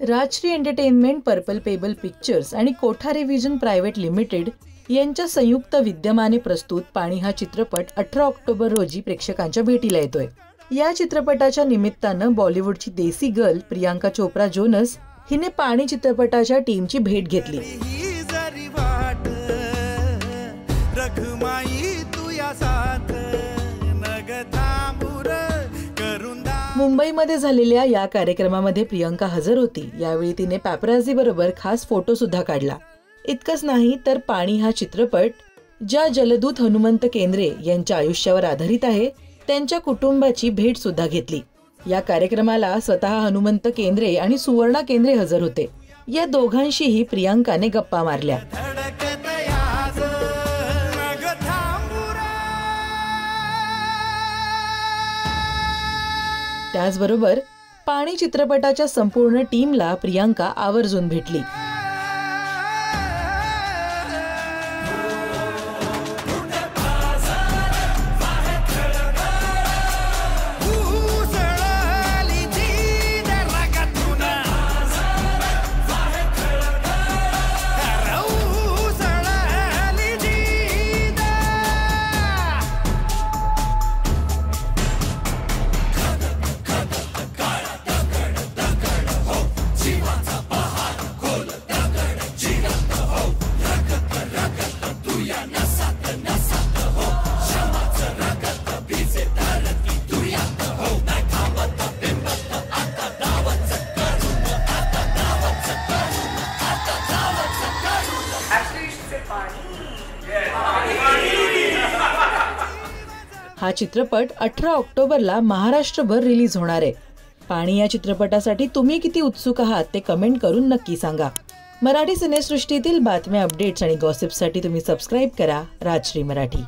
Rajshri entertainment, purple pebble pictures आणि Kothari vision private limited यांच्या संयुक्त विद्यमाने प्रस्तुत पाणी हा चित्रपट 18 ऑक्टोबर रोजी प्रेक्षकांच्या भेटीला येतोय। या चित्रपटाच्या निमित्तानं बॉलिवूडची देसी गर्ल प्रियांका चोप्रा जोनस हिने पाणी चित्रपटाच्या टीमची भेट घेतली। मुंबईमध्ये झालेल्या या कार्यक्रमामध्ये प्रियांका हजर होती। यावेळी तिने पॅपराझी बरोबर खास फोटो सुद्धा काढला। इतकंच नाही तर पाणी हा चित्रपट ज्या जलदूत हनुमंत केंद्रे यांच्या आयुष्यावर आधारित आहे त्यांच्या कुटुंबाची भेट सुद्धा घेतली। या कार्यक्रमाला स्वतः हनुमंत केंद्रे आणि सुवर्णा केंद्रे हजर होते। या दोघांशीही प्रियांकाने गप्पा मारल्या। त्याचबरोबर पाणी चित्रपटाच्या संपूर्ण टीमला प्रियांका आवर्जून भेटली। हा चित्रपट 18 ऑक्टोबरला महाराष्ट्रभर रिलीज होणार आहे। पाणी या चित्रपटासाठी तुम्ही किती उत्सुक आहात ते कमेंट करून नक्की सांगा। मराठी सिनेसृष्टीतील बातम्या, अपडेट्स आणि गॉसिपसाठी तुम्ही सबस्क्राइब करा राजश्री मराठी।